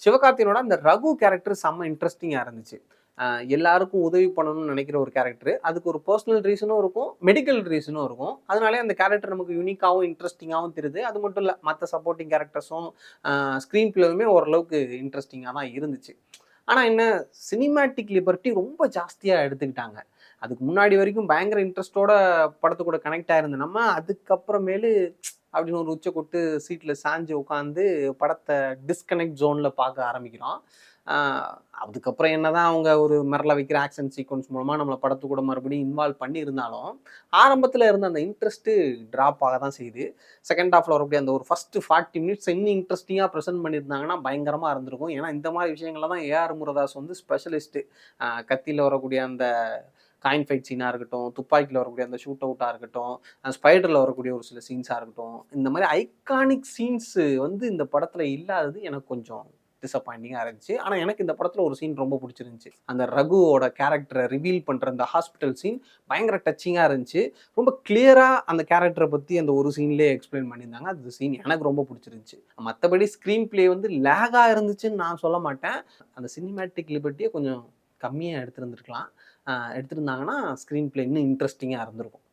சிவகார்த்திகேயனோட அந்த ரகு கேரக்டர் செம்ம இன்ட்ரெஸ்டிங்கா இருந்துச்சு. எல்லாருக்கும் உதவி பண்ணணும்னு நெனைக்கிற ஒரு கேரக்டர். அதுக்கு ஒரு பெர்சனல் ரீசனும் இருக்கும். மெடிக்கல் ரீசனும் இருக்கும். அதனாலயே அந்த கேரக்டர் நமக்கு யூனிக்காவும், இன்ட்ரெஸ்டிங்காவும் தெரியுது. அது மட்டும் இல்ல, மத்த சப்போர்ட்டிங் கேரக்டர்ஸும் ஸ்க்ரீன் பிளேவுமே ஓரளவுக்கு இன்ட்ரெஸ்டிங்கா தான் இருந்துச்சு. ஆனா என்ன, சினிமேட்டிக் லிபர்ட்டி ரொம்ப ஜாஸ்தியா எடுத்துக்கிட்டாங்க. அதுக்கு முன்னாடி வரைக்கும் பயங்கர இன்ட்ரெஸ்ட்டோட படத்து கூட கனெக்ட் ஆயிருந்த நம்ம, அதுக்கப்புறமேலு அப்படின்னு ஒரு உச்ச கொட்டு சீட்ல சாஞ்சு உட்காந்து படத்த டிஸ்கனெக்ட் ஜோன்ல பார்க்க ஆரம்பிக்கிறோம். ஆ அதுக்கப்புறம் என்னதான் அவங்க ஒரு மிரள வைக்கிற ஆக்ஷன் சீக்வென்ஸ் மூலமா நம்மள படத்து கூட மறுபடியும் இன்வால்வ் பண்ணியிருந்தாலும், ஆரம்பத்துல இருந்த அந்த இன்ட்ரெஸ்ட்டு ட்ராப் ஆக தான் செய்யுது. செகண்ட் ஹாஃப்ல வரக்கூடிய அந்த ஒரு ஃபர்ஸ்ட் 40 மினிட்ஸ் இன்னும் இன்ட்ரெஸ்டிங்கா பிரசன்ட் பண்ணியிருந்தாங்கன்னா, பயங்கரமா இருந்திருக்கும். ஏன்னா, இந்த மாரி விஷயங்கள்ல தான் ஏ.ஆர். முருகதாஸ் வந்து ஸ்பெஷலிஸ்ட்டு. கத்தில வரக்கூடிய அந்த காயின் ஃபைட் சீனா இருக்கட்டும், துப்பாக்கில வரக்கூடிய அந்த ஷூட் அவுட்டா இருக்கட்டும், ஸ்பைடர்ல வரக்கூடிய ஒரு சில சீன்ஸா இருக்கட்டும், இந்த மாரி ஐகானிக் சீன்ஸ் வந்து இந்த படத்துல இல்லாதது எனக்கு கொஞ்சம் டிசப்பாயிண்டிங்கா இருந்துச்சு. ஆனா எனக்கு இந்த படத்துல ஒரு சீன் ரொம்ப புடிச்சிருந்துச்சு. அந்த ரகுவோட கேரக்டர ரிவீல் பண்ற அந்த ஹாஸ்பிட்டல் சீன் பயங்கர டச்சிங்கா இருந்துச்சு. ரொம்ப கிளியரா அந்த கேரக்டர பத்தி அந்த ஒரு சீன்லயே எக்ஸ்பிளைன் பண்ணியிருந்தாங்க. அந்த சீன் எனக்கு ரொம்ப புடிச்சிருந்துச்சு. மத்தபடி ஸ்க்ரீன் பிளே வந்து லேகா இருந்துச்சுன்னு நான் சொல்ல மாட்டேன். அந்த சினிமேட்டிக் லிபர்ட்டிய கொஞ்சம் கம்மியா எடுத்திருந்திருக்கலாம். எடுத்திருந்தாங்கன்னா ஸ்க்ரீன் பிளே இன்னும் இன்ட்ரஸ்டிங்கா இருந்திருக்கும்.